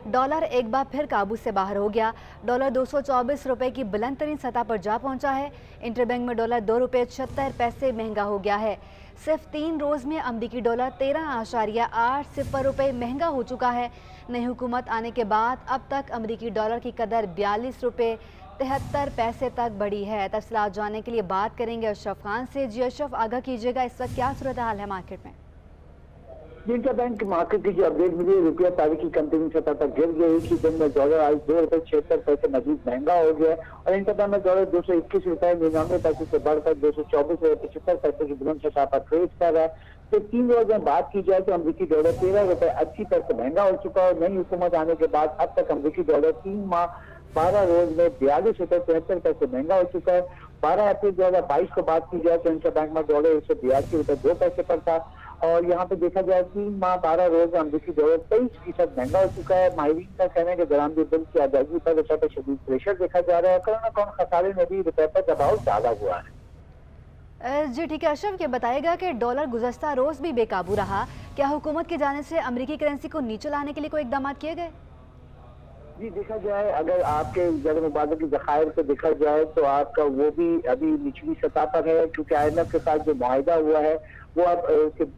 Dollar एक बार फिर काबू से बाहर हो गया। डॉलर 224 रुपए की बुलंद तरीन सतह पर जा पहुंचा है। इंटरबैंक में डॉलर 2 रुपये 76 पैसे महंगा हो गया है। सिर्फ 3 रोज़ में अमरीकी डॉलर 13.80 रुपये महंगा हो चुका है। नई हुकूमत आने के बाद अब तक अमरीकी डॉलर की कदर 42 रुपये 73 पैसे तक बढ़ी है। तफसीलात जानने के लिए बात करेंगे अशरफ खान से। जी अशरफ, आगाह कीजिएगा, इस वक्त क्या सूरत हाल है मार्केट में? इंटरबैंक मार्केट की जो अपडेट मिली, रुपया तारीखी कंटिन्यू सतह पर गिर गई कि दिन में डॉलर आज 2 रुपये 76 पैसे मजीद महंगा हो गया और इंटरबैंक में डॉलर 221 रुपये 99 पैसे से बढ़कर 224 रुपये 75 पैसे की बुलंद सतह पर ट्रेड कर रहा है। तो 3 रोज में बात की जाए तो अमरीकी डॉलर 13 रुपये 80 पैसे महंगा हो चुका है। नई हुकूमत आने के बाद अब तक अमरीकी डॉलर 3 माह 12 रोज में 42 रुपये 73 पैसे महंगा हो चुका है। 12 अप्रैल 2022 को बात की जाए तो इंटरबैंक में डॉलर 182 रुपये 2 पैसे पर था और यहाँ पे देखा जाए 3 माह 12 रोज अमरीकी डॉलर 23% महंगा हो चुका है। माहिरीन का कहना है कि दरामदी बिल की अदायगी पर रुपये पर शदीद प्रेशर देखा जा रहा है। कोरोना कौन खसारे में भी रुपये पर दबाव ज्यादा हुआ है। जी ठीक है अशरफ, ये बताएगा कि डॉलर गुज़श्ता रोज़ भी बेकाबू रहा। क्या हुकूमत की जानिब से अमरीकी करेंसी को नीचे लाने के लिए कोई इकदाम किए गए? जी देखा जाए, अगर आपके ज़र मुबादले के ज़खायर को देखा जाए तो आपका वो भी अभी निचली सतह पर है, क्योंकि IMF के साथ जो मुआहिदा हुआ है वो अब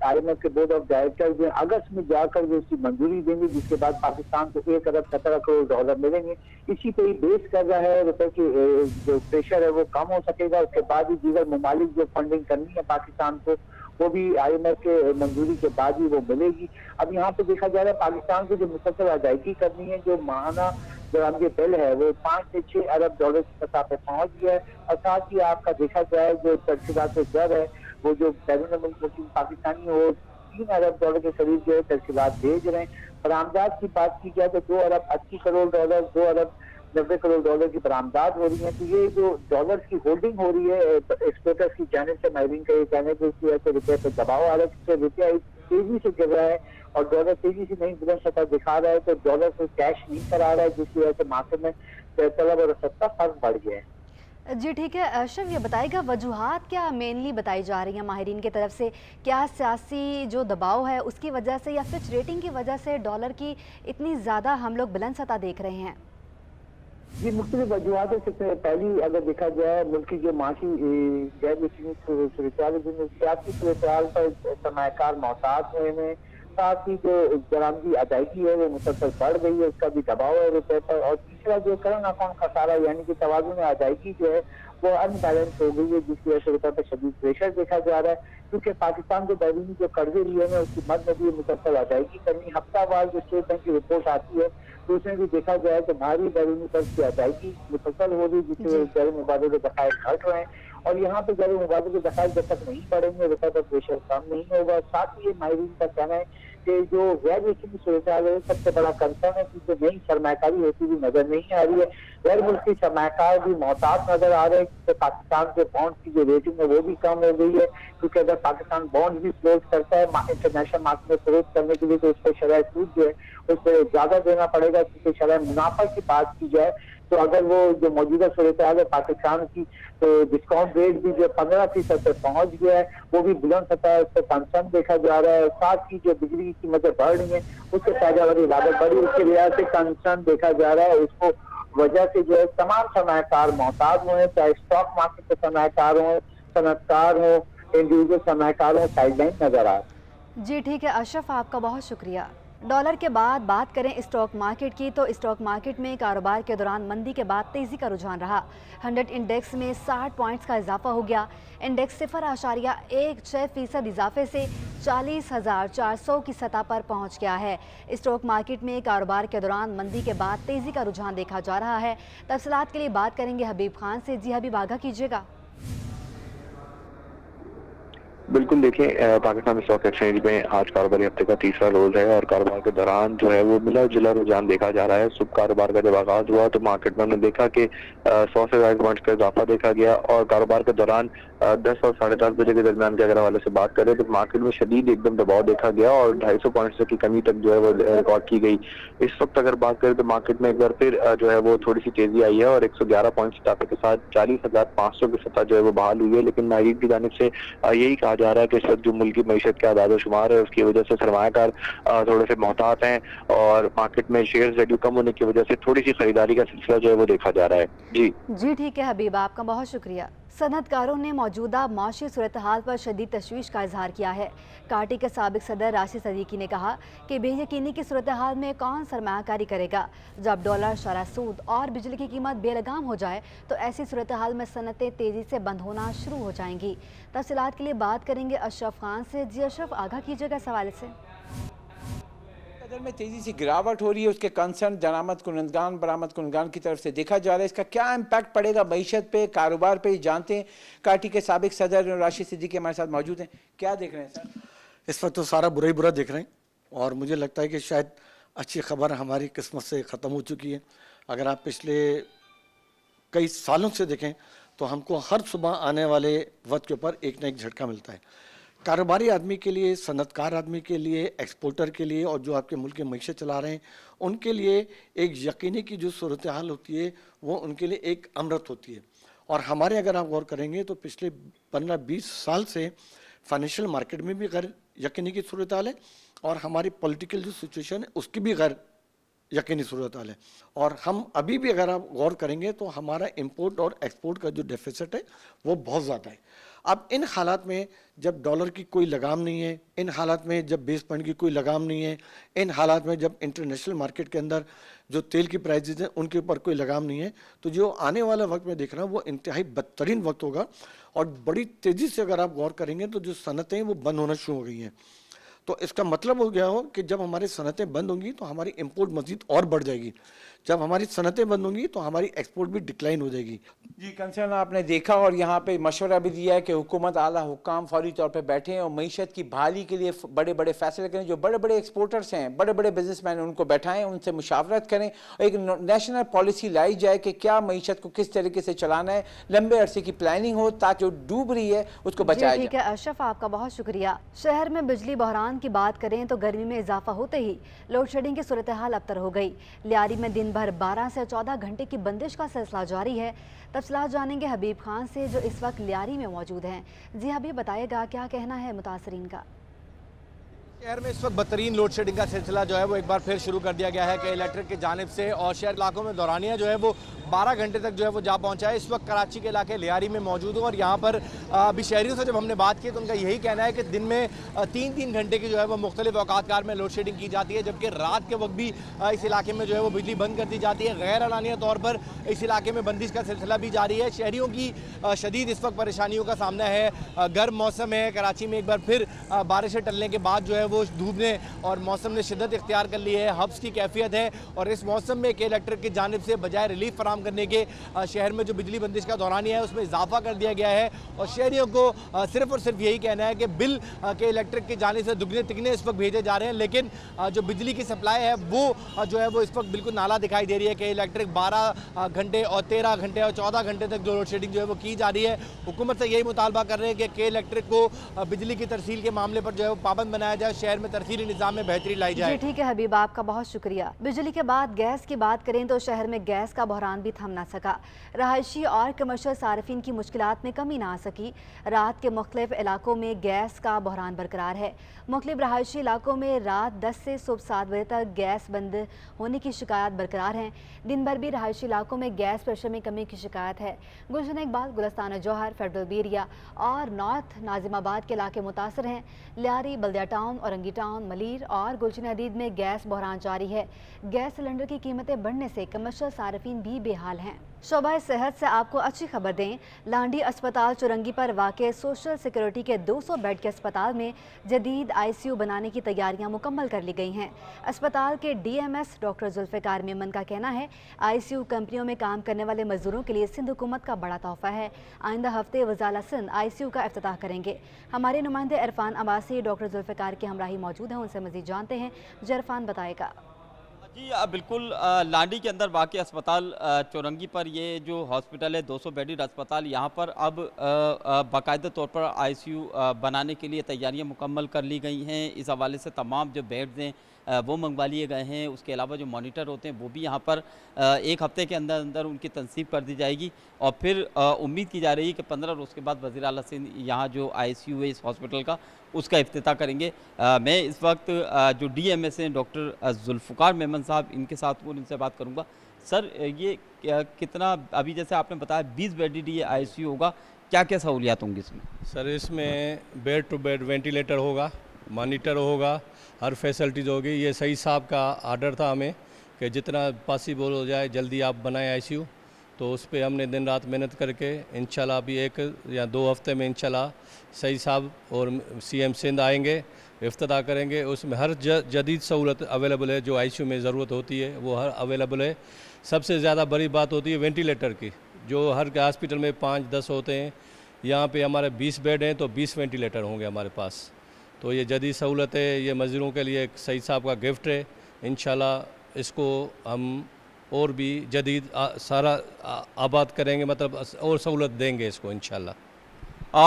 IMF के बोर्ड ऑफ डायरेक्टर जो अगस्त में जाकर वो उसकी मंजूरी देंगे, जिसके बाद पाकिस्तान को 1 अरब 17 करोड़ डॉलर मिलेंगे। इसी पे ही बेस कर रहा है, रुपए की जो प्रेशर है वो कम हो सकेगा। उसके बाद ही दीगर ममालिक जो फंडिंग करनी है पाकिस्तान को वो भी IMF के मंजूरी के बाद ही वो मिलेगी। अब यहाँ पे देखा जा रहा है पाकिस्तान को जो मुसलसल अदायगी करनी है, जो माहाना जो बिल है वो 5 से 6 अरब डॉलर की सतह पे पहुंच गया है और साथ ही आपका देखा जाए जो तरसीलात दर है वो जो बैरून मुल्क पाकिस्तानी वो 3 अरब डॉलर के करीब जो है तरसीलात भेज रहे हैं। बरामदात की बात की जाए तो 2 अरब 80 करोड़ डॉलर 2 अरब 90 करोड़ डॉलर की बरामदात हो रही है। तो ये जो डॉलर की होल्डिंग हो रही है एक्सपोर्टर्स की जानिब से, माहिरीन का ये कहने को इसकी वजह से रुपये पर दबाव आ रहा है, जिससे रुपया तेजी से गिर रहा है और डॉलर तेजी से नहीं बुलंद सतह दिखा रहा है। तो डॉलर को कैश नहीं करा रहा है, जिसकी वजह से मार्केट में तलब और रसद का फर्क बढ़ गया है। जी ठीक है अशरफ, ये बताएगा वजूहात क्या मेनली बताई जा रही हैं माहिरीन की तरफ से? क्या सियासी जो दबाव है उसकी वजह से या फिच रेटिंग की वजह से डॉलर की इतनी ज़्यादा हम लोग बुलंद सतह देख रहे हैं? जी मुख्तलिफ वजूहत से पहली अगर देखा जाए मुल्क की जो माशी गैर यकीनी सियासी सूरत पर सरमायाकार मोहतात हुए हैं, साथ ही जो दरामदी अदायगी है वो मुसलसल बढ़ गई है, उसका भी दबाव है रुपये पर। और तीसरा जो करंट अकाउंट खसारा यानी कि तवाज़ुन अदायगी जो है वो अनबैलेंस हो गई है, जिसकी वजह से रुपये पर शदीद प्रेशर देखा जा रहा है। क्योंकि पाकिस्तान को बैरूनी जो कर्जे लिए हैं उसकी मद में भी मुसलसल अदायगी करनी। हफ्तावार जो स्टेट बैंक की रिपोर्ट आती है तो उसमें भी देखा जाए तो भारी बैरूनी कर्ज की अदायगी मुसलसल हो रही, जिससे गैर मुबादले के ज़खायर घट रहे हैं और यहाँ पे गैर मुबादले के ज़खायर जब तक नहीं बढ़ेंगे रुपये पर प्रेशर कम नहीं होगा। साथ ही ये माहिरीन का कहना है कि जो गैर यकीनी सूरत है सबसे बड़ा कंसर्न है, क्योंकि नई सरमाकारी होती हुई नजर नहीं आ रही है। गैर मुल्की सरमाकार भी मोहतात नजर आ रहे हैं, क्योंकि पाकिस्तान के बॉन्ड की जो रेटिंग है वो भी कम हो गई है। क्योंकि अगर पाकिस्तान बॉन्ड भी फ्लोट करता है इंटरनेशनल मार्केट में फ्लोट करने के लिए तो उस पर शरह सूद जो है उस पर ज्यादा देना पड़ेगा। क्योंकि शरह मुनाफा की बात की जाए तो अगर वो जो मौजूदा सूरत है पाकिस्तान की तो डिस्काउंट रेट भी जो 15% पे पहुंच गया है वो भी बुलंद सतह है, उस पर कंसर्न देखा जा रहा है। साथ ही जो बिजली की कीमतें बढ़ रही है उससे पैदावारी लागत बढ़ी, उसके लिहाज से कंसर्न देखा जा रहा है। उसको वजह से जो है तमाम सरमायाकार मोहताज हुए, चाहे स्टॉक मार्केट के सरमायाकार हो, सनतकार हो, इंडिविजुअल सरमायाकार हो, साइडलाइन नजर आ रहा है। जी ठीक है अशरफ, आपका बहुत शुक्रिया। डॉलर के बाद बात करें स्टॉक मार्केट की तो स्टॉक मार्केट में कारोबार के दौरान मंदी के बाद तेज़ी का रुझान रहा। 100 इंडेक्स में 60 पॉइंट्स का इजाफा हो गया। इंडेक्स 0.16% इजाफे से 40,400 की सतह पर पहुंच गया है। स्टॉक मार्केट में कारोबार के दौरान मंदी के बाद तेज़ी का रुझान देखा जा रहा है। तफसीलात के लिए बात करेंगे हबीब खान से। जी हबीब, आगाह कीजिएगा। बिल्कुल, देखिए पाकिस्तान स्टॉक एक्सचेंज में आज कारोबारी हफ्ते का तीसरा रोज है और कारोबार के दौरान जो है वो मिला जुला रुझान देखा जा रहा है। सुबह कारोबार का जब आगाज हुआ तो मार्केट में हमने देखा कि 100 से ज्यादा पॉइंट्स का इजाफा देखा गया और कारोबार के दौरान 10 और 10:30 बजे के दरमियान के अगर हवाले से बात करें तो मार्केट में शदीद एकदम दबाव देखा गया और 250 पॉइंट्स की कमी तक जो है वो रिकॉर्ड की गई। इस वक्त अगर बात करें तो मार्केट में एक बार फिर जो है वो थोड़ी सी तेजी आई है और 111 पॉइंट्स इजाफे के साथ 40,500 की सतह जो है वो बहाल हुई है। लेकिन माहिरीन की जानिब से यही कहा जा जा रहा है कि इस वक्त जो मुल्क की मईशत के आदाद शुमार है उसकी वजह से सरमायाकार थोड़े से मोहतात हैं और मार्केट में शेयर वैल्यू कम होने की वजह से थोड़ी सी खरीदारी का सिलसिला जो है वो देखा जा रहा है। जी ठीक है हबीब, आपका बहुत शुक्रिया। सनअतकारों ने मौजूदा माशी सूरत हाल पर शदीद तशवीश का इजहार किया है। काटी के साबिक सदर राशिद सदीकी ने कहा कि बेयकीनी की सूरत हाल में कौन सरमायाकारी करेगा। जब डॉलर, शरह सूद और बिजली की कीमत बेलगाम हो जाए तो ऐसी सूरत हाल में सनतें तेज़ी से बंद होना शुरू हो जाएंगी। तफसीलात के लिए बात करेंगे अशरफ खान से। जी अशरफ, आगाह कीजिएगा इस हवाले से। कदर में तेज़ी से गिरावट हो रही है, उसके कंसर्न दरामद कुनंदगान बरामद कुनंदगान की तरफ से देखा जा रहा है। इसका क्या इम्पैक्ट पड़ेगा मईशत पे, कारोबार पे, जानते हैं। काटी के साबिक सदर राशिद सिद्दीकी हमारे साथ मौजूद हैं। क्या देख रहे हैं सर? इस वक्त तो सारा बुरा ही बुरा देख रहे हैं और मुझे लगता है कि शायद अच्छी खबर हमारी किस्मत से ख़त्म हो चुकी है। अगर आप पिछले कई सालों से देखें तो हमको हर सुबह आने वाले वक्त के ऊपर एक न एक झटका मिलता है। कारोबारी आदमी के लिए, सनतकार आदमी के लिए, एक्सपोर्टर के लिए और जो आपके मुल्क की मईशत चला रहे हैं उनके लिए एक यकीनी की जो सूरत हाल होती है वो उनके लिए एक अमृत होती है। और हमारे अगर आप गौर करेंगे तो पिछले 15-20 साल से फाइनेंशियल मार्केट में भी गैर यकीनी की सूरत हाल है और हमारी पॉलिटिकल जो सिचुएशन है उसकी भी गैर यकीनी सूरत हाल है। और हम अभी भी अगर आप गौर करेंगे तो हमारा इंपोर्ट और एक्सपोर्ट का जो डेफिसिट है वो बहुत ज़्यादा है। अब इन हालात में जब डॉलर की कोई लगाम नहीं है, इन हालात में जब बेस पॉइंट की कोई लगाम नहीं है, इन हालात में जब इंटरनेशनल मार्केट के अंदर जो तेल की प्राइसेस हैं उनके ऊपर कोई लगाम नहीं है, तो जो आने वाला वक्त में देख रहा हूँ वो इंतहाई बदतरीन वक्त होगा। और बड़ी तेज़ी से अगर आप गौर करेंगे तो जो सनतें वो बंद होना शुरू हो गई हैं। तो इसका मतलब हो गया हो कि जब हमारी सनतें बंद होंगी तो हमारी इंपोर्ट मज़ीद और बढ़ जाएगी। जब हमारी सनतें बंद होंगी तो हमारी एक्सपोर्ट भी डिक्लाइन हो जाएगी। जी, कंसर्न आपने देखा और यहाँ पे मशवरा भी दिया है कि हुकूमत, आला हुक्काम फौरी तौर पे बैठे हैं और मईशत की बहाली के लिए बड़े बड़े फैसले करें। जो बड़े बड़े एक्सपोर्टर्स हैं, बड़े बड़े बिजनेसमैन, उनको बैठाएं, उनसे मुशावरत करें, एक नेशनल पॉलिसी लाई जाए कि क्या मईशत को किस तरीके से चलाना है, लंबे अरसे की प्लानिंग हो ताकि जो डूब रही है उसको बचाया जाए। ठीक है अशरफ, आपका बहुत शुक्रिया। शहर में बिजली बहरान की बात करें तो गर्मी में इजाफा होते ही लोड शेडिंग की सूरत हाल अबतर हो गई। लियारी में दिन भर 12 से 14 घंटे की बंदिश का सिलसिला जारी है। तफसीलात जानेंगे हबीब खान से जो इस वक्त लियारी में मौजूद हैं। जी हबीब, बताइएगा क्या कहना है मुतासरीन का? शहर में इस वक्त बदतरीन लोड शेडिंग का सिलसिला जो है वो एक बार फिर शुरू कर दिया गया है कि इलेक्ट्रिक की जानिब से, और शहर इलाकों में दौरानिया जो है वो 12 घंटे तक जो है वो जा पहुंचा है। इस वक्त कराची के इलाके लियारी में मौजूद हूँ और यहाँ पर अभी शहरियों से जब हमने बात की तो उनका यही कहना है कि दिन में 3-3 घंटे की जो है वो मुख्तलिफ औकातकार में लोड शेडिंग की जाती है, जबकि रात के वक्त भी इस इलाके में जो है वो बिजली बंद कर दी जाती है। गैर अलानिया तौर पर इस इलाके में बंदिश का सिलसिला भी जारी है। शहरियों की शदीद इस वक्त परेशानियों का सामना है। गर्म मौसम है, कराची में एक बार फिर बारिशें टलने के बाद जो है वो धूप ने और मौसम ने शिद्दत इख्तियार कर ली है। हब्स की कैफियत है और इस मौसम में के इलेक्ट्रिक की जानिब से बजाय रिलीफ फराम करने के शहर में जो बिजली बंदिश का दौरानिया है उसमें इजाफा कर दिया गया है। और शहरियों को सिर्फ और सिर्फ यही कहना है कि बिल के इलेक्ट्रिक की जानिब से दुगने तिगने इस वक्त भेजे जा रहे हैं, लेकिन जो बिजली की सप्लाई है वो जो है वो इस वक्त बिल्कुल नाला दिखाई दे रही है कि इलेक्ट्रिक 12 घंटे और 13 घंटे और 14 घंटे तक जो लोड शेडिंग जो है वो की जा रही है। हुकूमत से यही मुतालबा कर रहे हैं कि के इलेक्ट्रिक को बिजली की तरसील के मामले पर जो है वो पाबंद बनाया जाए, शहर में तरसीली निज़ाम में बेहतरी लाई जाए। ठीक है हबीब, आपका बहुत शुक्रिया। बिजली के बाद गैस की बात करें तो शहर में गैस का बहरान भी थम ना सका। रहायशी और कमर्शियल सार्फिन की मुश्किलात में कमी ना आ सकी। रात के मुख्तलिफ इलाकों में गैस का बहरान बरकरार है। मुख्तलिफ रहायशी इलाकों में रात 10 से सुबह 7 बजे तक गैस बंद होने की शिकायत बरकरार हैं। दिन भर भी रहायशी इलाकों में गैस प्रेशर में कमी की शिकायत है। गुलशन इकबाल, गुलस्तान जौहर, फेडरल बेरिया और नॉर्थ नाजिमाबाद के इलाके मुतासर हैं। लियारी, बल्दिया टाउन, औरंगी टाउन, मलीर और गुलशन हदीद में गैस बहरान जारी है। गैस सिलेंडर की कीमतें बढ़ने से कमर्शियल सार्फिन भी बेहाल हैं। शोबा सेहत से आपको अच्छी खबर दें, लांडी अस्पताल चुरंगी पर वाक़ सोशल सिक्योरिटी के 200 बेड के अस्पताल में जदीद ICU बनाने की तैयारियां मुकम्मल कर ली गई हैं। अस्पताल के DMS डॉक्टर जुल्फ़िकार मेमन का कहना है ICU कंपनियों में काम करने वाले मजदूरों के लिए सिंध हुकूमत का बड़ा तोहफा है। आइंदा हफ्ते वज़ाला सिंध ICU का इफ्तिताह करेंगे। हमारे नुमाइंदे इरफान अब्बासी डॉक्टर जुल्फ़िकार की हमराही मौजूद हैं, उनसे मज़ीद जानते हैं। इरफान, बताएगा। جی बिल्कुल लांडी के अंदर वाक़ अस्पताल चौरंगी पर ये जो हॉस्पिटल है 200 बेडेड अस्पताल, यहाँ पर अब बाकायदा तौर पर आईसीयू बनाने के लिए तैयारियां मुकम्मल कर ली गई हैं। इस हवाले से तमाम जो बेड्स हैं वो मंगवा लिए गए हैं। उसके अलावा जो मॉनिटर होते हैं वो भी यहाँ पर एक हफ़्ते के अंदर अंदर उनकी तनसीब कर दी जाएगी और फिर उम्मीद की जा रही है कि 15 रोज़ के बाद वज़ीर आला सिंध यहाँ जो आईसीयू है इस हॉस्पिटल का उसका इफ्तिताह करेंगे। मैं इस वक्त जो डीएमएस हैं डॉक्टर जुल्फ़िकार मेमन साहब, इनके साथ हूँ, इनसे बात करूँगा। सर, ये कितना, अभी जैसे आपने बताया 20 बेडेड ये आईसीयू होगा, क्या क्या सहूलियात होंगी इसमें? सर, इसमें बेड टू बेड वेंटिलेटर होगा, मॉनिटर होगा, हर फैसिलिटीज़ होगी। ये सही साहब का आर्डर था हमें कि जितना पॉसिबल हो जाए जल्दी आप बनाएं आईसीयू, तो उस पर हमने दिन रात मेहनत करके इंशाल्लाह अभी 1 या 2 हफ्ते में इंशाल्लाह सही साहब और सीएम सिंध आएंगे, इफ्तिताह करेंगे। उसमें हर जदीद सहूलत अवेलेबल है, जो आईसीयू में ज़रूरत होती है वो हर अवेलेबल है। सबसे ज़्यादा बड़ी बात होती है वेंटिलेटर की, जो हर हॉस्पिटल में 5-10 होते हैं, यहाँ पे हमारे 20 बेड हैं तो 20 वेंटिलेटर होंगे हमारे पास। तो ये जदीद सहूलत है, ये मज़दूरों के लिए एक सही साहब का गिफ्ट है। इंशाल्लाह इसको हम और भी जदीद सारा आबाद करेंगे, मतलब और सहूलत देंगे इसको इंशाल्लाह।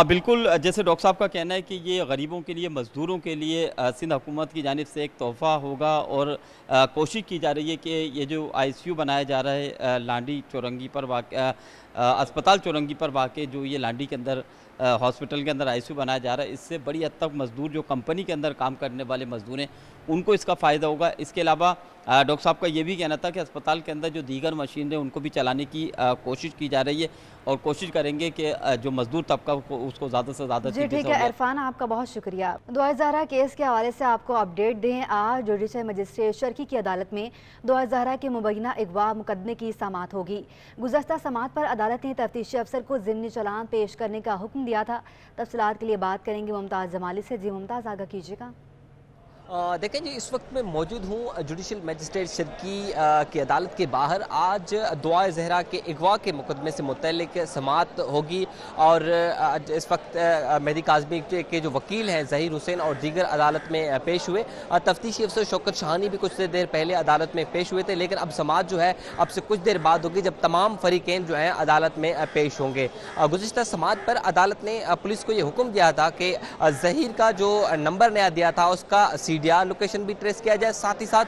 बिल्कुल, जैसे डॉक्टर साहब का कहना है कि ये गरीबों के लिए, मज़दूरों के लिए सिंध हुकूमत की जानिब से एक तोहफ़ा होगा और कोशिश की जा रही है कि ये जो आईसीयू बनाया जा रहा है लांडी चौरंगी पर वाक़ अस्पताल चौरंगी पर वाक़ जो ये लांडी के अंदर हॉस्पिटल के अंदर आईसीयू बनाया जा रहा है, इससे बड़ी हद तक मज़दूर जो कंपनी के अंदर काम करने वाले मज़दूर हैं उनको इसका फ़ायदा होगा। इसके अलावा डॉक्टर साहब का ये भी कहना था कि अस्पताल के अंदर जो दीगर मशीन है उनको भी चलाने की कोशिश की जा रही है और कोशिश करेंगे कि जो मज़दूर तबका उसको ज़्यादा से ज़्यादा। जी ठीक है इरफान, आपका बहुत शुक्रिया। दुआ ज़हरा केस के हवाले से आपको अपडेट दें। आज जुडिशल मजिस्ट्रेट शर्की की अदालत में दुआ ज़हरा के मुबैना अगवा मुकदमे की समाअत होगी। गुज़श्ता समाअत पर अदालत ने तफ्तीशी अफसर को ज़िमनी चालान पेश करने का हुक्म दिया था। तफसीलात के लिए बात करेंगे मुमताज़ जमाली से। जी मुमताज़, आगाह कीजिएगा। देखें जी, इस वक्त मैं मौजूद हूँ जुडिशल मजिस्ट्रेट शर्की की अदालत के बाहर। आज दुआ ज़हरा के अगवा के मुकदमे से मुतल्लिक समाअत होगी और इस वक्त मेहदी काज़मी के जो वकील हैं ज़हीर हुसैन और दीगर अदालत में पेश हुए। तफ्तीशी अफसर शौकत शाहानी भी कुछ देर पहले अदालत में पेश हुए थे, लेकिन अब समाअत जो है अब से कुछ देर बाद होगी जब तमाम फरीक़ैन जो हैं अदालत में पेश होंगे। गुज़िश्ता समाअत पर अदालत ने पुलिस को ये हुक्म दिया था कि ज़हीर का जो नंबर नया दिया था उसका CDR लोकेशन भी ट्रेस किया जाए, साथ ही साथ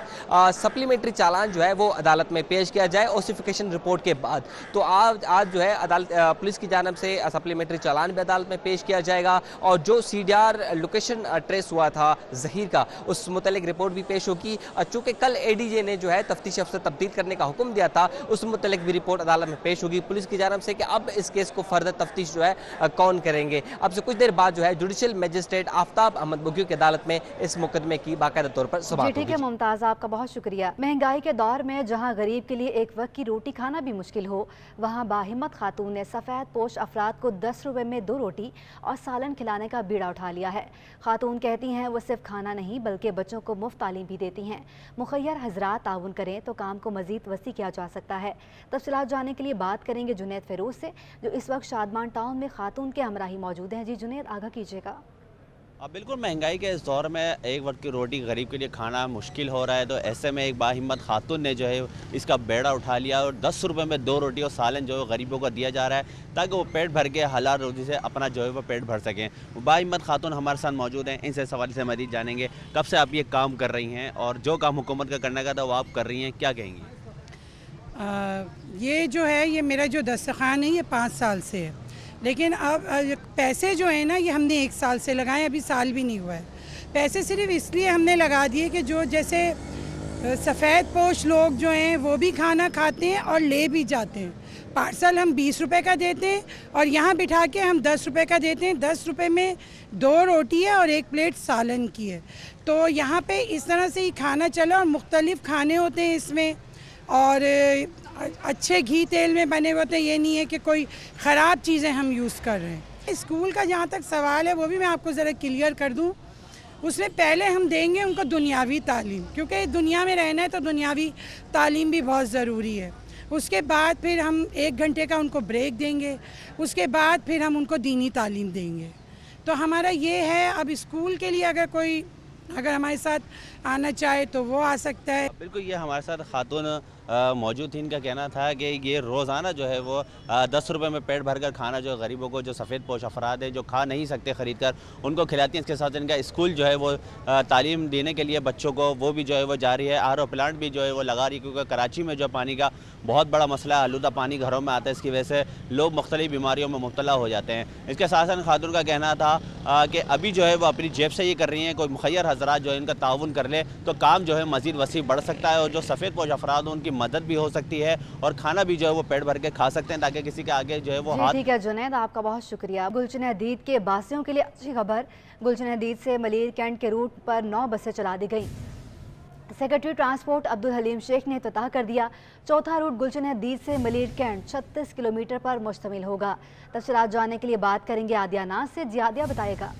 सप्लीमेंट्री चालान जो है वो अदालत में पेश किया जाए ओसिफिकेशन रिपोर्ट के बाद। तो आज जो है अदालत पुलिस की जानब से सप्लीमेंट्री चालान भी अदालत में पेश किया जाएगा और जो CDR लोकेशन ट्रेस हुआ था ज़हीर का उस मुतल्लिक रिपोर्ट भी पेश होगी। चूँकि कल ADJ ने जो है तफ्तीश अफसर तब्दील करने का हुक्म दिया था, उस मुतल्लिक भी रिपोर्ट अदालत में पेश होगी पुलिस की जानब से कि अब इस केस को फर्दर तफ्तीश जो है कौन करेंगे। अब से कुछ देर बाद जो है जुडिशल मजिस्ट्रेट आफ्ताब अहमद बुगियो की अदालत में इस मुकदमे की बाकायदा तौर पर समाअत होगी। ठीक है मुमताज़, आपका बहुत शुक्रिया। महंगाई के दौर में जहां गरीब के लिए एक वक्त की रोटी खाना भी मुश्किल हो, वहां बाहिम्मत खातून ने सफ़ेद पोश अफराद को 10 रुपए में 2 रोटी और सालन खिलाने का बीड़ा उठा लिया है। खातून कहती हैं वो सिर्फ खाना नहीं बल्कि बच्चों को मुफ्त तालीम भी देती हैं। मुखय्यर हजरात ताउन करें तो काम को मजीद वसी किया जा सकता है। तफसीलात जानने के लिए बात करेंगे जुनैद फेरोज से, जो इस वक्त शादमान टाउन में खातून के हमराही मौजूद हैं। जी जुनैद, आगाह कीजिएगा। बिल्कुल, महंगाई के इस दौर में एक वक्त की रोटी गरीब के लिए खाना मुश्किल हो रहा है, तो ऐसे में एक बाहिम्मत खातून ने जो है इसका बेड़ा उठा लिया और 10 रुपए में 2 रोटी और सालन जो है गरीबों को दिया जा रहा है ताकि वो पेट भर के हलाल रोटी से अपना जो है वो पेट भर सकें। वो बाहिम्मत खातून हमारे साथ मौजूद हैं, इनसे सवाल से मजीद जानेंगे कब से आप ये काम कर रही हैं और जो काम हुकूमत का करने का था वो आप कर रही हैं, क्या कहेंगी? ये जो है ये मेरा जो दस्तरखान है ये 5 साल से है, लेकिन अब पैसे जो है ना ये हमने 1 साल से लगाए, अभी साल भी नहीं हुआ है। पैसे सिर्फ इसलिए हमने लगा दिए कि जो जैसे सफ़ेद पोश लोग जो हैं वो भी खाना खाते हैं और ले भी जाते हैं। पार्सल हम 20 रुपए का देते हैं और यहाँ बिठा के हम 10 रुपए का देते हैं। 10 रुपए में 2 रोटी है और 1 प्लेट सालन की है। तो यहाँ पे इस तरह से ही खाना चला और मुख्तलिफ खाने होते हैं इसमें और अच्छे घी तेल में बने होते हैं। ये नहीं है कि कोई ख़राब चीज़ें हम यूज़ कर रहे हैं। स्कूल का जहाँ तक सवाल है वो भी मैं आपको ज़रा क्लियर कर दूँ। उसमें पहले हम देंगे उनको दुनियावी तालीम, क्योंकि दुनिया में रहना है तो दुनियावी तालीम भी बहुत ज़रूरी है। उसके बाद फिर हम 1 घंटे का उनको ब्रेक देंगे, उसके बाद फिर हम उनको दीनी तालीम देंगे। तो हमारा ये है, अब स्कूल के लिए अगर हमारे साथ आना चाहे तो वो आ सकता है। बिल्कुल, ये हमारे साथ खातून मौजूद थी। इनका कहना था कि ये रोज़ाना जो है वो 10 रुपए में पेट भर कर खाना जो गरीबों को, जो सफ़ेद पोश अफराद हैं जो खा नहीं सकते ख़रीद कर, उनको खिलाती हैं। इसके साथ इनका स्कूल जो है वो तालीम देने के लिए बच्चों को वो भी जो है वो जारी है। RO प्लांट भी जो है वो लगा रही है, क्योंकि कराची में जो पानी का बहुत बड़ा मसला है, आलूदा पानी घरों में आता है, इसकी वजह से लोग मुख्तलिफ बीमारियों में मुब्तला हो जाते हैं। इसके साथ साथ खातून का कहना था कि अभी जो है वो अपनी जेब से ये कर रही हैं, कोई मुखैर हज़रात जो है इनका ताउन कर ले तो काम जो है मज़ीद वसी बढ़ सकता है, और जो सफ़ेद पोश अफराद हैं उनकी मदद भी हो सकती है और खाना भी जो है वो पेट भर के खा सकते हैं, ताकि किसी के आगे जो है वो हाथ। ठीक है जुनैद, आपका बहुत शुक्रिया। गुलशन हदीद के बासियों के लिए अच्छी खबर। गुलशन हदीद से मलीर कैंट के रूट पर 9 बसें चला दी गई। सेक्रेटरी ट्रांसपोर्ट अब्दुल हलीम शेख ने इफ्तिताह कर दिया। चौथा रूट गुलशन हदीद से मलीर कैंट 36 किलोमीटर पर मुश्तमिल होगा। तफसीलात जानने के लिए बात करेंगे आदिया नाज से। जियादिया बताएगा।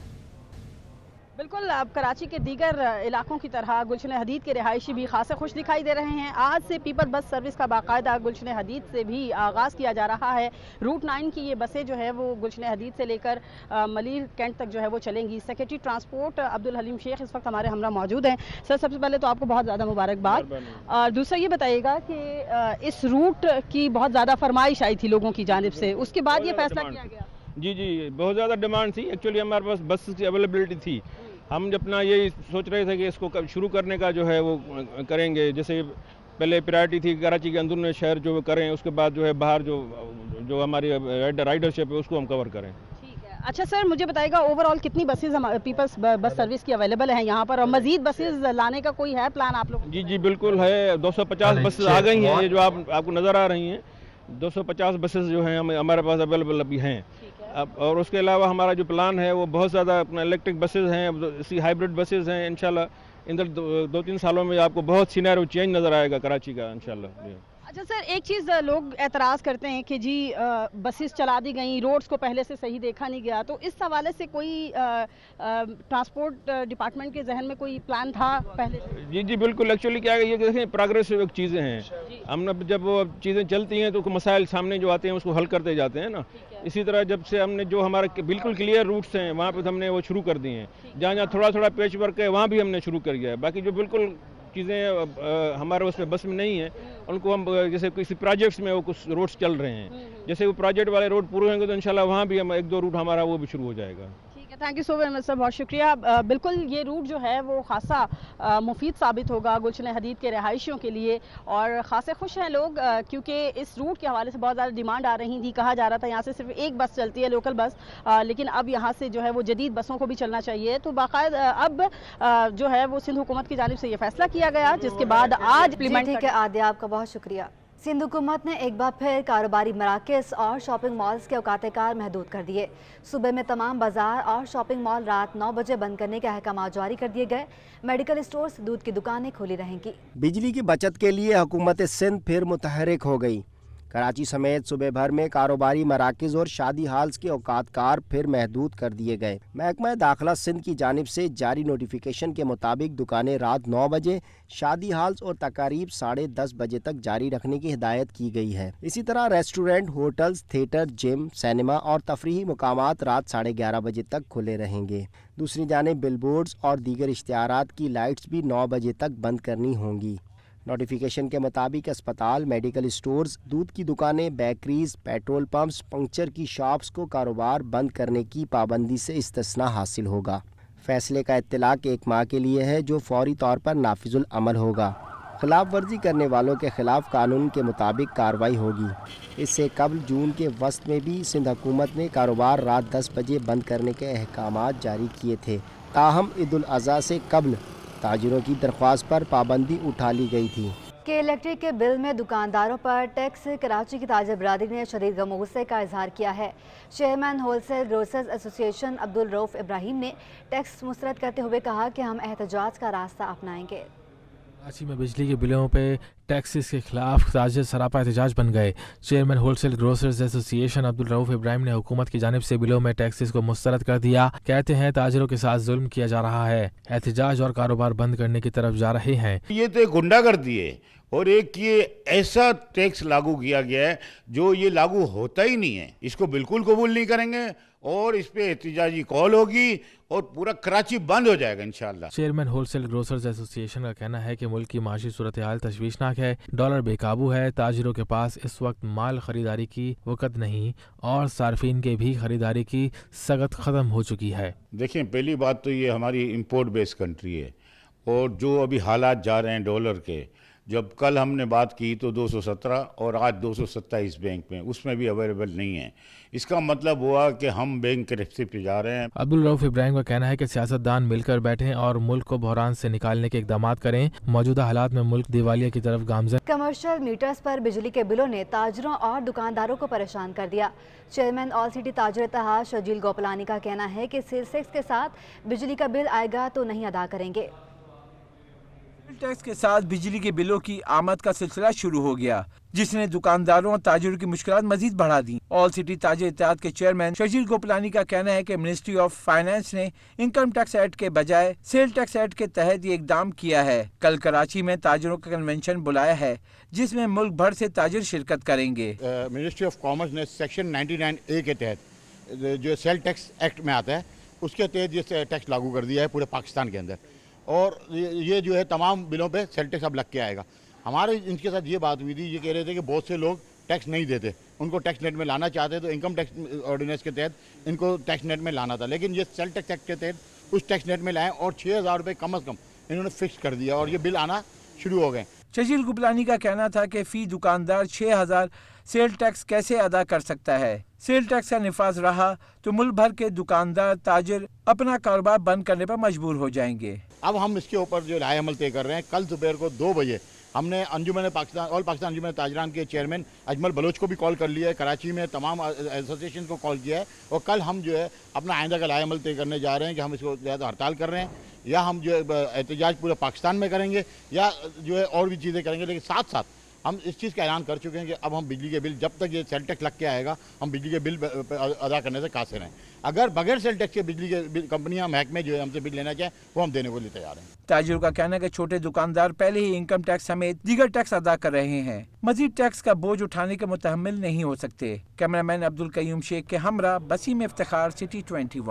बिल्कुल, अब कराची के दीगर इलाकों की तरह गुलशन हदीद के रहायशी भी खासे खुश दिखाई दे रहे हैं। आज से पीपल बस सर्विस का बाकायदा गुलशन हदीद से भी आगाज़ किया जा रहा है। रूट 9 की ये बसें जो है वो गुलशन हदीद से लेकर मलीर कैंट तक जो है वो चलेंगी। सेक्रेटरी ट्रांसपोर्ट अब्दुल हलीम शेख इस वक्त हमारे हमरा मौजूद हैं। सर, सबसे पहले तो आपको बहुत ज़्यादा मुबारकबाद। और दूसरा ये बताइएगा कि इस रूट की बहुत ज़्यादा फरमाइश आई थी लोगों की जानिब से, उसके बाद ये फैसला किया गया? जी, बहुत ज़्यादा डिमांड थी। एक्चुअली हमारे पास बस की अवेलेबिलिटी थी। हम अपना यही सोच रहे थे कि इसको शुरू करने का जो है वो करेंगे। जैसे पहले प्रायोरिटी थी कराची के अंदर में शहर जो करें, उसके बाद जो है बाहर जो हमारी राइडरशिप है उसको हम कवर करें। ठीक है। अच्छा सर, मुझे बताइएगा ओवरऑल कितनी बसेज पीपल्स बस सर्विस की अवेलेबल हैं यहाँ पर, और मजीद बसेज लाने का कोई है प्लान आप लोग? जी बिल्कुल है। 250 बसेज आ गई हैं, ये जो आपको नज़र आ रही हैं। 250 बसेस जो हैं हमारे पास अवेलेबल अभी हैं। अब और उसके अलावा हमारा जो प्लान है वो बहुत ज़्यादा अपना इलेक्ट्रिक बसेस हैं, इसी हाइब्रिड बसेस हैं। इंशाल्लाह इन 2-3 सालों में आपको बहुत सिनेरियो चेंज नज़र आएगा कराची का इंशाल्लाह। अच्छा सर, एक चीज़ लोग एतराज़ करते हैं कि जी बसेस चला दी गई, रोड्स को पहले से सही देखा नहीं गया, तो इस हवाले से कोई ट्रांसपोर्ट डिपार्टमेंट के जहन में कोई प्लान था पहले से? जी बिल्कुल। एक्चुअली क्या है, ये देखें प्रोग्रेसिव चीज़ें हैं। हमने जब वो चीज़ें चलती हैं तो मसाइल सामने जो आते हैं उसको हल करते जाते हैं ना। इसी तरह जब से हमने जो हमारे बिल्कुल क्लियर रूट्स हैं वहाँ पे हमने वो शुरू कर दिए हैं। जहाँ जहाँ थोड़ा थोड़ा पैच वर्क है वहाँ भी हमने शुरू कर दिया है। बाकी जो बिल्कुल चीज़ें हमारे उसमें बस में नहीं है उनको हम जैसे किसी प्रोजेक्ट्स में वो कुछ रोड्स चल रहे हैं, जैसे वो प्रोजेक्ट वाले रोड पूरे होंगे तो इंशाल्लाह वहाँ भी हम 1-2 रूट हमारा वो भी शुरू हो जाएगा। Thank you so very much sir, बहुत शुक्रिया। बिल्कुल ये रूट जो है वो खासा मुफीद साबित होगा गुलशन हदीद के रहायशियों के लिए, और ख़ासे खुश हैं लोग क्योंकि इस रूट के हवाले से बहुत ज़्यादा डिमांड आ रही थी। कहा जा रहा था यहाँ से सिर्फ एक बस चलती है, लोकल बस, लेकिन अब यहाँ से जो है वो जदीद बसों को भी चलना चाहिए। तो बाकायदा अब जो है वो सिंध हुकूमत की जानिब से ये फैसला किया गया, जिसके बाद आज इम्प्लीमेंट। ठीक है आदिया, आपका बहुत शुक्रिया। सिंध हुकूमत ने एक बार फिर कारोबारी मराकज़ और शॉपिंग मॉल्स के औकात कार महदूद कर दिए। सुबह में तमाम बाजार और शॉपिंग मॉल रात 9 बजे बंद करने के अहकाम जारी कर दिए गए। मेडिकल स्टोर्स, दूध की दुकानें खुली रहेंगी। बिजली की बचत के लिए हुकूमत सिंध फिर मुतहरिक हो गई। कराची समेत सूबे भर में कारोबारी मराकज़ और शादी हाल्स के औकात कार फिर महदूद कर दिए गए। महकमा दाखिला सिंध की जानिब से जारी नोटिफिकेशन के मुताबिक दुकानें रात 9 बजे, शादी हाल्स और तकारीब 10:30 बजे तक जारी रखने की हिदायत की गई है। इसी तरह restaurant, hotels, theatre, gym, cinema और तफरीही मुकामात रात 11:30 बजे तक खुले रहेंगे। दूसरी जानिब बिलबोर्ड्स और दीगर इश्तिहारात की लाइट्स भी 9 बजे तक बंद करनी होंगी। नोटिफिकेशन के मुताबिक अस्पताल, मेडिकल स्टोर्स, दूध की दुकानें, बेकरीज, पेट्रोल पंप्स, पंक्चर की शॉप्स को कारोबार बंद करने की पाबंदी से इस्तिस्ना हासिल होगा। फैसले का इत्तलाक 1 माह के लिए है, जो फौरी तौर पर नाफिजुल अमल होगा। खिलाफ वर्जी करने वालों के खिलाफ कानून के मुताबिक कार्रवाई होगी। इससे कबल जून के वस्त में भी सिंध हुकूमत ने कारोबार रात 10 बजे बंद करने के अहकामात जारी किए थे। ताहम ईद उल अज़हा से कबल ताजिरों की दरख्वास्त पर पाबंदी उठा ली गई थी। के इलेक्ट्रिक के बिल में दुकानदारों पर टैक्स। कराची की ताजिर बरादरी ने शदीद गम गुस्से का इजहार किया है। Chairman wholesale grocers association Abdul Rauf Ibrahim ने टैक्स मुस्तरद करते हुए कहा कि हम एहतजाज का रास्ता अपनाएंगे। कराची में बिजली के बिलों पे टैक्सेस के खिलाफ ताजिर सरापा एहतजाज बन गए। Chairman wholesale grocers association Abdul Rauf Ibrahim ने हुकूमत की जानिब से बिलों में टैक्सेस को मुस्तरद कर दिया। कहते हैं ताजिरों के साथ जुल्म किया जा रहा है, एहतजाज और कारोबार बंद करने की तरफ जा रहे हैं। ये तो गुंडागर्दी है, और एक ये ऐसा टैक्स लागू किया गया है जो ये लागू होता ही नहीं है। इसको बिल्कुल कबूल नहीं करेंगे। और इस पे एहतजाजी कॉल होगी और पूरा कराची बंद हो जाएगा इंशाल्लाह। चेयरमैन होलसेल ग्रोसर्स एसोसिएशन का कहना है कि मुल्क की माशी सूरत हाल तशवीशनाक है, डॉलर बेकाबू है, ताजिरों के पास इस वक्त माल खरीदारी की वक़्त नहीं और सार्फिन के भी खरीदारी की सगत ख़त्म हो चुकी है। देखिए, पहली बात तो ये हमारी इंपोर्ट बेस्ड कंट्री है और जो अभी हालात जा रहे हैं डॉलर के, जब कल हमने बात की तो 217 और आज 227 बैंक में, उसमें भी अवेलेबल नहीं है। इसका मतलब हुआ कि हम बैंक के रस्ते पे जा रहे हैं। अब्दुल रऊफ इब्राहिम का कहना है कि सियासतदान मिलकर बैठें और मुल्क को बहरान से निकालने के इकदाम करें। मौजूदा हालात में मुल्क दिवालिया की तरफ गामजन। कमर्शियल मीटर्स पर बिजली के बिलों ने ताजरों और दुकानदारों को परेशान कर दिया। चेयरमैन ऑल सिटी ताजर इत्तेहाद शजील गोपलानी का कहना है कि सेल्स टैक्स के साथ बिजली का बिल आएगा तो नहीं अदा करेंगे। टैक्स के साथ बिजली के बिलों की आमद का सिलसिला शुरू हो गया, जिसने दुकानदारों और ताजिरों की मुश्किलात मजीद बढ़ा दी। ऑल सिटी ताजिर इत्तेहाद के चेयरमैन शजील गोपलानी का कहना है कि मिनिस्ट्री ऑफ फाइनेंस ने इनकम टैक्स एक्ट के बजाय सेल टैक्स एक्ट के तहत ये इकदाम किया है। कल कराची में ताजिरों का कन्वेंशन बुलाया है, जिसमें मुल्क भर से ताजिर शिरकत करेंगे। मिनिस्ट्री ऑफ कॉमर्स ने सेक्शन 99A के तहत जो सेल टैक्स एक्ट में आता है, उसके तहत ये टैक्स लागू कर दिया है पूरे पाकिस्तान के अंदर, और ये जो है तमाम बिलों पे सेल टैक्स अब लग के आएगा। हमारे इनके साथ ये बात हुई थी, ये कह रहे थे कि बहुत से लोग टैक्स नहीं देते, उनको टैक्स नेट में लाना चाहते, तो इनकम टैक्स ऑर्डिनेंस के तहत इनको टैक्स नेट में लाना था, लेकिन ये सेल टैक्स एक्ट के तहत उस टैक्स नेट में लाएँ और 6,000 रुपये कम अज़ कम इन्होंने फिक्स कर दिया और ये बिल आना शुरू हो गए। शजील गोपलानी का कहना था कि फी दुकानदार 6,000 सेल टैक्स कैसे अदा कर सकता है। सेल टैक्स का निफाज रहा तो मुल्क भर के दुकानदार ताजिर अपना कारोबार बंद करने पर मजबूर हो जाएंगे। अब हम इसके ऊपर जो राय अमल तय कर रहे हैं, कल दोपहर को 2 बजे हमने अंजुमन पाकिस्तान ऑल पाकिस्तान अंजुमन ताजरान के चेयरमैन अजमल बलोच को भी कॉल कर लिया है, कराची में तमाम एसोसिएशन को कॉल किया है, और कल हम जो है अपना आइंदा का राय अमल तय करने जा रहे हैं कि हम इसको ज़्यादा हड़ताल कर रहे हैं या हम जो है एहतजाज पूरे पाकिस्तान में करेंगे या जो है और भी चीज़ें करेंगे। लेकिन साथ साथ हम इस चीज़ का ऐलान कर चुके हैं कि अब हम बिजली के बिल, जब तक ये सेल टैक्स लग के आएगा, हम बिजली के बिल अदा करने से कासिर हैं। अगर बगैर सेल टैक्स के बिजली के कंपनियां महकमे जो है हमसे बिल लेना चाहें, वो हम देने को लिए तैयार हैं। ताजिरों का कहना है कि छोटे दुकानदार पहले ही इनकम टैक्स समेत दीगर टैक्स अदा कर रहे हैं, मजीद टैक्स का बोझ उठाने के मुतहम्मिल नहीं हो सकते। कैमरामैन अब्दुल कयूम शेख के हमरा बसीम इफ्तिखार, सिटी 21।